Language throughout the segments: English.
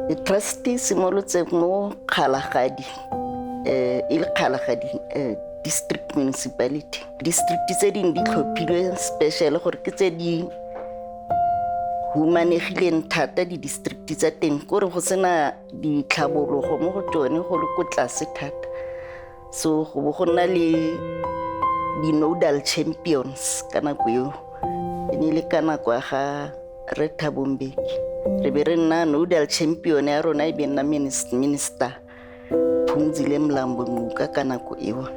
The trust simolotse mo Kgalagadi, Kgalagadi district municipality. District tse ding di tlhophilwe special gore ke tse di humanegileng thata di district tsa teng gore go sena ditlhabologo mo go tsone go le ko tlase thata. So go na le di nodal champions kana go yo ene le kana kwa ga re Thabombeki. Re be re nna nodal champion ya rona e be nna minister Phumzile Mlambo Ngcuka kana go eo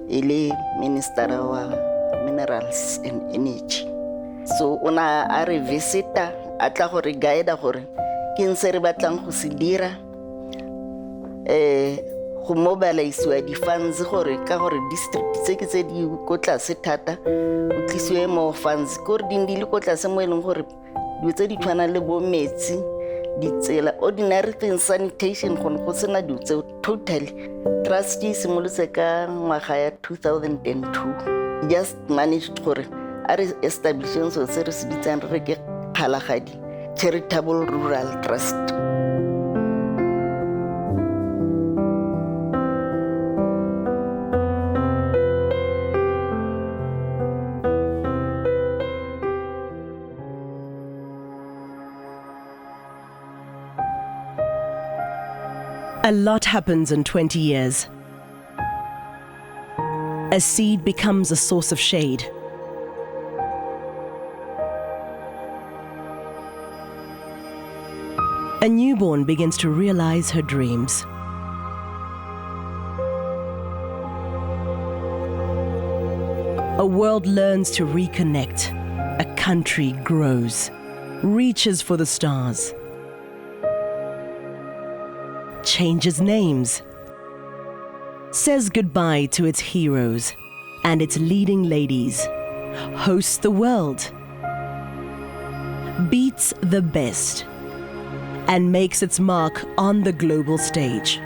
ele minister wa minerals and energy. So ona a re visita a tla gore guide gore ke ntse re batlang go se dira go mobilize di funds gore ka gore district tse ke tse di ko tlase thata o tlisiwe mo funds gore di le ko tlase mo eleng gore di tse di tshwana le bo metsi ditsela ordinary things sanitation go sena di tse totally. Trust simolotse ka ngwaga ya 2002 just managed gore a re establishing so se re se bitsang re ke Kgalagadi Charitable Rural Trust. A lot happens in 20 years. A seed becomes a source of shade. A newborn begins to realize her dreams. A world learns to reconnect. A country grows, reaches for the stars, changes names, says goodbye to its heroes and its leading ladies, hosts the world, beats the best, and makes its mark on the global stage.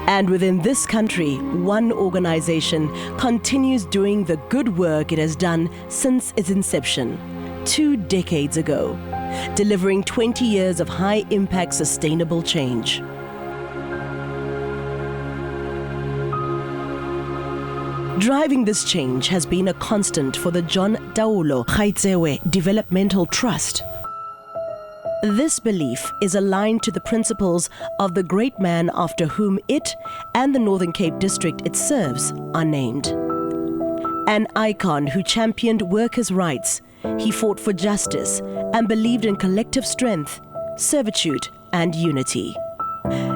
And within this country, one organization continues doing the good work it has done since its inception, 2 decades ago, delivering 20 years of high-impact sustainable change. Driving this change has been a constant for the John Taolo Gaitsewe Developmental Trust. This belief is aligned to the principles of the great man after whom it and the Northern Cape district it serves are named. An icon who championed workers' rights, he fought for justice and believed in collective strength, servitude, and unity.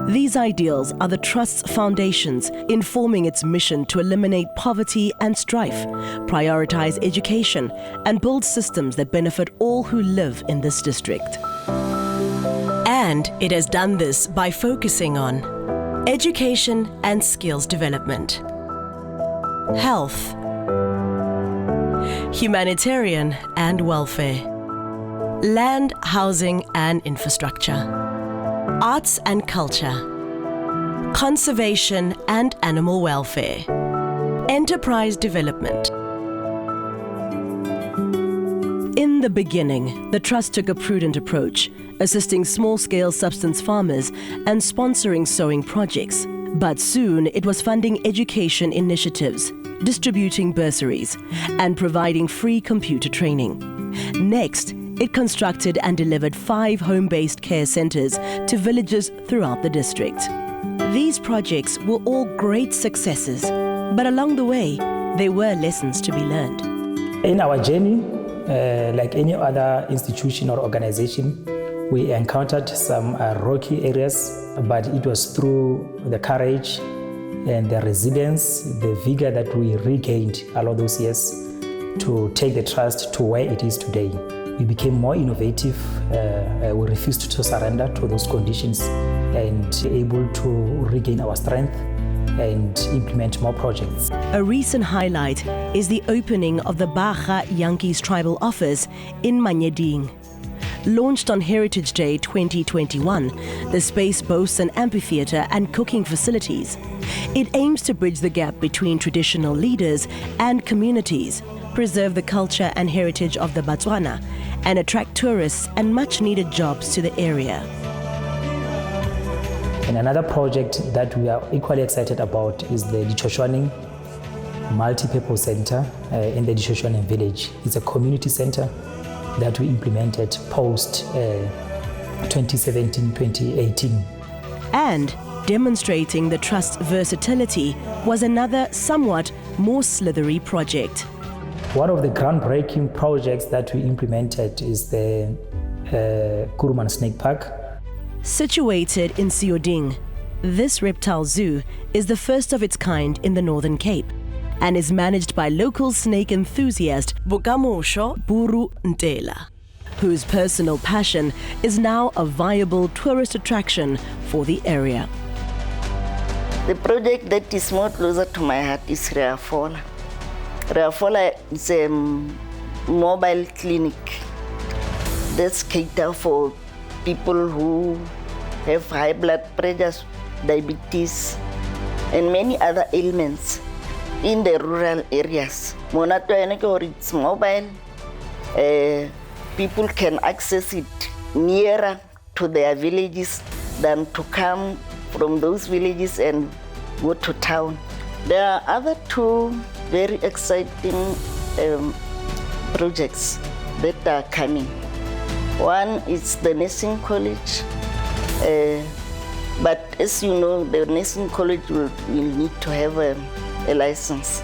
These ideals are the Trust's foundations, informing its mission to eliminate poverty and strife, prioritize education, and build systems that benefit all who live in this district. And it has done this by focusing on education and skills development, health, humanitarian and welfare, land, housing and infrastructure, arts and culture, conservation and animal welfare, enterprise development. In the beginning, the Trust took a prudent approach, assisting small-scale subsistence farmers and sponsoring sowing projects. But soon it was funding education initiatives, distributing bursaries, and providing free computer training. Next, it constructed and delivered 5 home-based care centers to villages throughout the district. These projects were all great successes, but along the way, there were lessons to be learned. In our journey, like any other institution or organization, we encountered some rocky areas, but it was through the courage and the resilience, the vigor that we regained all those years to take the Trust to where it is today. We became more innovative, we refused to surrender to those conditions and able to regain our strength and implement more projects. A recent highlight is the opening of the Baga Yankees tribal office in Manyeding. Launched on Heritage Day 2021, the space boasts an amphitheatre and cooking facilities. It aims to bridge the gap between traditional leaders and communities, preserve the culture and heritage of the Botswana, and attract tourists and much-needed jobs to the area. And another project that we are equally excited about is the Dichoshwaning Multi-Purpose Center in the Dichoshwaning village. It's a community center that we implemented post 2017-2018. And demonstrating the Trust's versatility was another somewhat more slithery project. One of the groundbreaking projects that we implemented is the Kuruman Snake Park. Situated in Sioding, this reptile zoo is the first of its kind in the Northern Cape and is managed by local snake enthusiast Bokamosho Buru Ntela, whose personal passion is now a viable tourist attraction for the area. The project that is more closer to my heart is Reafola. Reafola is a mobile clinic that's catered for people who have high blood pressure, diabetes, and many other ailments in the rural areas. It's mobile. People can access it nearer to their villages than to come from those villages and go to town. There are other two very exciting projects that are coming. One is the nursing college, but as you know, the nursing college will need to have a license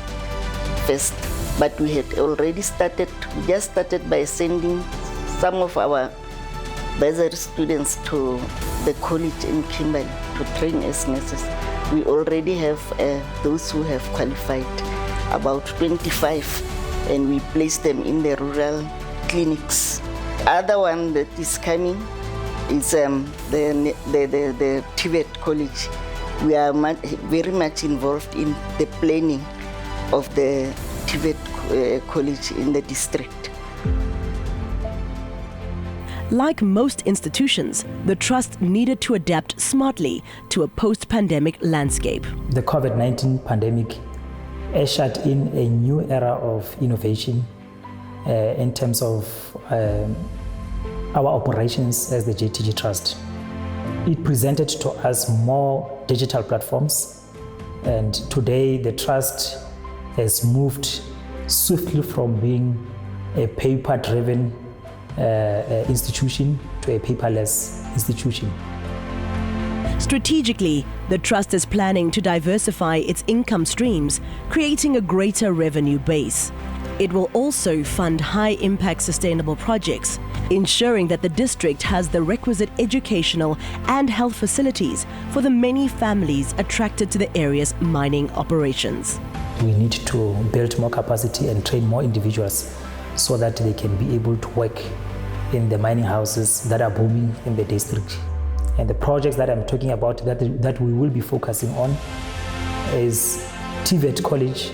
first. But we had already started, we just started by sending some of our bursary students to the college in Kimberley to train as nurses. We already have those who have qualified, about 25, and we place them in the rural clinics. Other one that is coming is the Tibet College. We are very much involved in the planning of the Tibet College in the district. Like most institutions, the Trust needed to adapt smartly to a post-pandemic landscape. The COVID-19 pandemic ushered in a new era of innovation in terms of our operations as the JTGD Trust. It presented to us more digital platforms, and today the Trust has moved swiftly from being a paper-driven institution to a paperless institution. Strategically, the Trust is planning to diversify its income streams, creating a greater revenue base. It will also fund high-impact sustainable projects, ensuring that the district has the requisite educational and health facilities for the many families attracted to the area's mining operations. We need to build more capacity and train more individuals so that they can be able to work in the mining houses that are booming in the district. And the projects that I'm talking about that we will be focusing on is Tibet College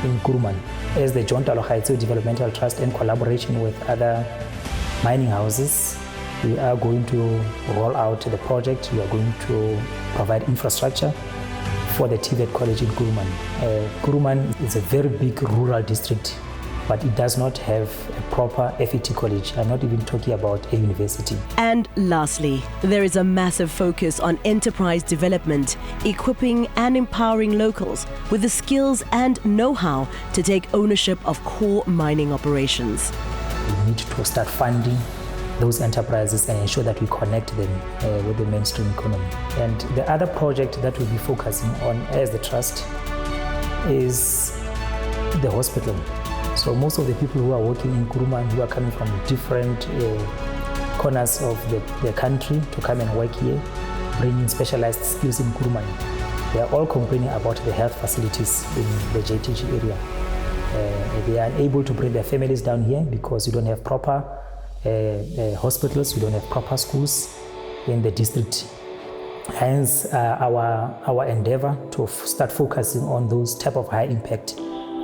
in Kuruman. As the John Talogaitse Developmental Trust, in collaboration with other mining houses, we are going to roll out the project. We are going to provide infrastructure for the Tibet College in Kuruman. Kuruman is a very big rural district, but it does not have a proper FET college. I'm not even talking about a university. And lastly, there is a massive focus on enterprise development, equipping and empowering locals with the skills and know-how to take ownership of core mining operations. We need to start funding those enterprises and ensure that we connect them with the mainstream economy. And the other project that we'll be focusing on as the Trust is the hospital. So most of the people who are working in Kuruman, who are coming from different corners of the country to come and work here, bringing specialized skills in Kuruman, they are all complaining about the health facilities in the JTG area. They are unable to bring their families down here because we don't have proper hospitals, we don't have proper schools in the district. Hence our endeavor to start focusing on those type of high impact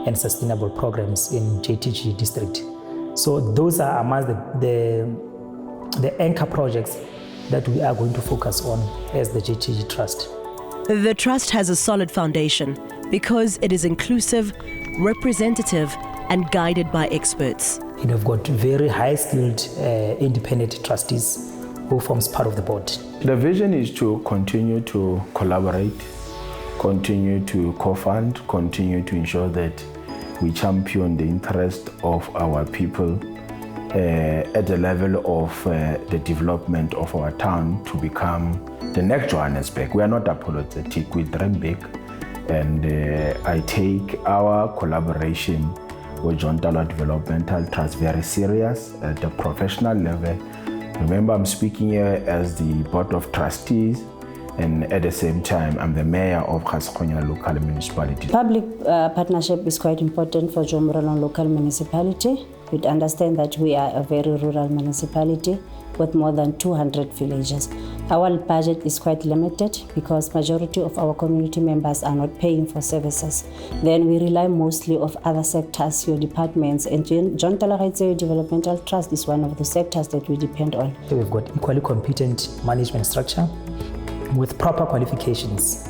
and sustainable programs in JTG district. So those are among the the anchor projects that we are going to focus on as the JTGD Trust. The trust has a solid foundation because it is inclusive, representative, and guided by experts. And we've got very high-skilled independent trustees who forms part of the board. The vision is to continue to collaborate, continue to co-fund, continue to ensure that we champion the interest of our people at the level of the development of our town to become the next Johannesburg. We are not apologetic, we dream big, and I take our collaboration with John Talwa Developmental Trust very serious at the professional level. Remember, I'm speaking here as the Board of Trustees, and at the same time, I'm the Mayor of Gasekgonya Local Municipality. Public partnership is quite important for Jomrolong Local Municipality. You'd understand that we are a very rural municipality with more than 200 villages. Our budget is quite limited because majority of our community members are not paying for services. Then we rely mostly on other sectors, your departments, and John Talwa Developmental Trust is one of the sectors that we depend on. We've got equally competent management structure with proper qualifications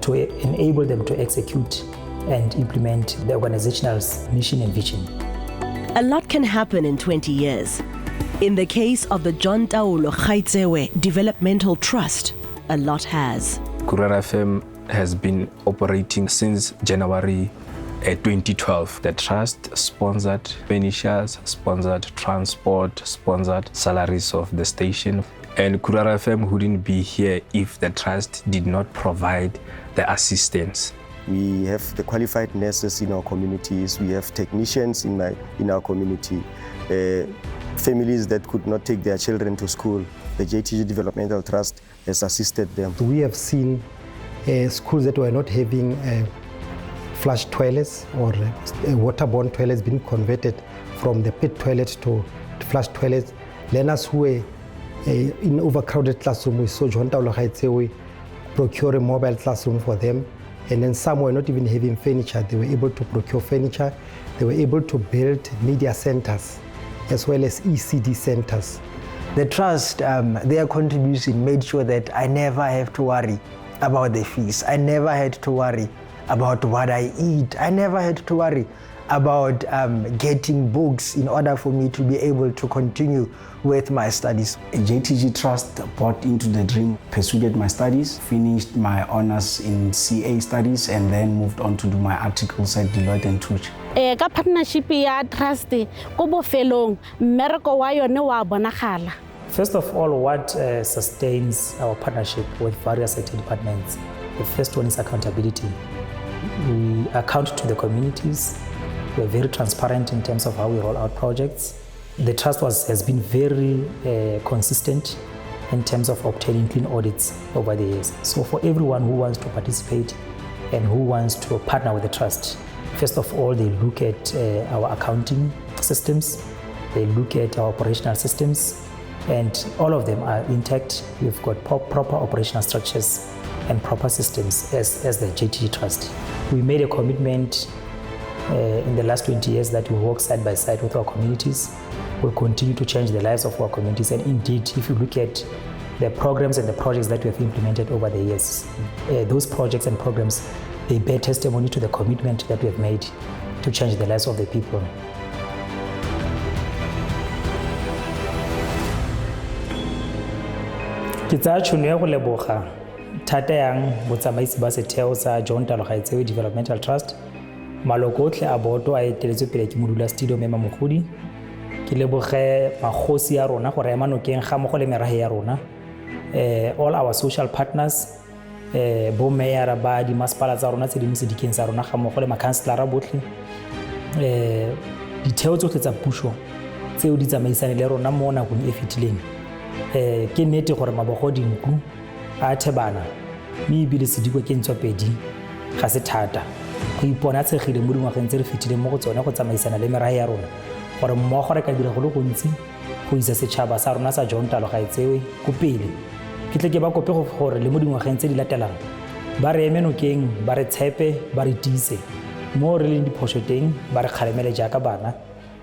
to enable them to execute and implement the organization's mission and vision. A lot can happen in 20 years. In the case of the John Talwa Developmental Trust, a lot has. Kurara FM has been operating since January 2012. The trust sponsored furnitures, sponsored transport, sponsored salaries of the station. And Kurara FM wouldn't be here if the trust did not provide the assistance. We have the qualified nurses in our communities. We have technicians in our community. Families that could not take their children to school. The JTGD Developmental Trust has assisted them. We have seen schools that were not having flush toilets or waterborne toilets being converted from the pit toilet to flush toilets. Learners who were in overcrowded classroom, we saw John Talwa procure a mobile classroom for them. And then some were not even having furniture. They were able to procure furniture. They were able to build media centers as well as ECD centers. The trust, their contribution made sure that I never have to worry about the fees. I never had to worry about what I eat. I never had to worry about getting books in order for me to be able to continue with my studies. JTGD Trust bought into the dream, pursued my studies, finished my honors in CA studies, and then moved on to do my articles at Deloitte and Touch. Ka partnership ya trust ko bofelong mmereko wa yone wa bonagala. First of all, what sustains our partnership with various sector departments? The first one is accountability. We account to the communities. We are very transparent in terms of how we roll out projects. The trust has been very consistent in terms of obtaining clean audits over the years. So for everyone who wants to participate and who wants to partner with the trust, first of all, they look at our accounting systems, they look at our operational systems, and all of them are intact. We've got proper operational structures and proper systems as the JTGD Trust. We made a commitment in the last 20 years that we work side by side with our communities. We'll continue to change the lives of our communities, and indeed, if you look at the programs and the projects that we have implemented over the years, those projects and programs, they bear testimony to the commitment that we have made to change the lives of the people. Ke tsaya tšhono ya go leboga thata yang botsamaisi ba setheo sa John Talwa Developmental Trust, maloko otlhe a boto a eteletswe pele ke modulasetulo Mema Mogodi. Ke leboge magosi ya rona gore ema nokeng ga mo go le merahe ya rona, all our social partners, bo mayor ba di masepala tsa rona tse di mosedikeng tsa rona ga mo go le makhanselara botlhe, ditheo tsotlhe tsa puso tseo di tsamaisane le rona mo nakong e fetileng. Ke nnete gore mabogo dinku a thebana mme ebile sediko ke ntswapedi ga se thata go ipona tshegile mo dingwageng tse re fetileng mo go tsone go tsamaisana le merahe ya rona gore mmogo re ka dira go le gontsi go isa setšhaba sa rona sa John Talwa ko pele. Ke tle ke ba kope gore le mo dingwageng tse di latelang ba re eme nokeng, ba re tshepe, ba re tiise mo re leng diphoso teng, ba re kgalemele jaaka bana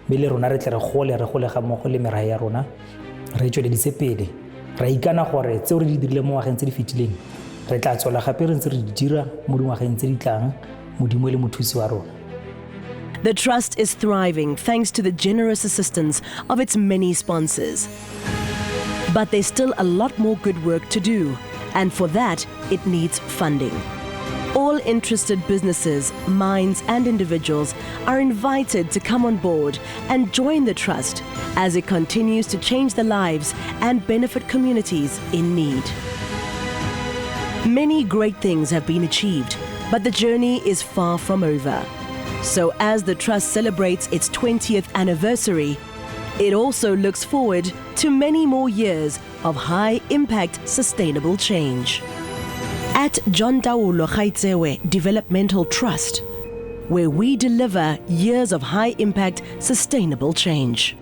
mme le rona re tle re gole ga mmogo le merahe ya rona re tsweledise pele ra ikana gore tseo re di dirile mo ngwageng tse di fetileng re tla tswela gape re ntse re di dira mo dingwageng tse di tlang modimo le mothusi wa rona. The trust is thriving thanks to the generous assistance of its many sponsors. But there's still a lot more good work to do, and for that, it needs funding. All interested businesses, minds, and individuals are invited to come on board and join the trust as it continues to change the lives and benefit communities in need. Many great things have been achieved, but the journey is far from over. So as the Trust celebrates its 20th anniversary, it also looks forward to many more years of high-impact sustainable change. At John Daulo Gaitsewe Developmental Trust, where we deliver years of high-impact sustainable change.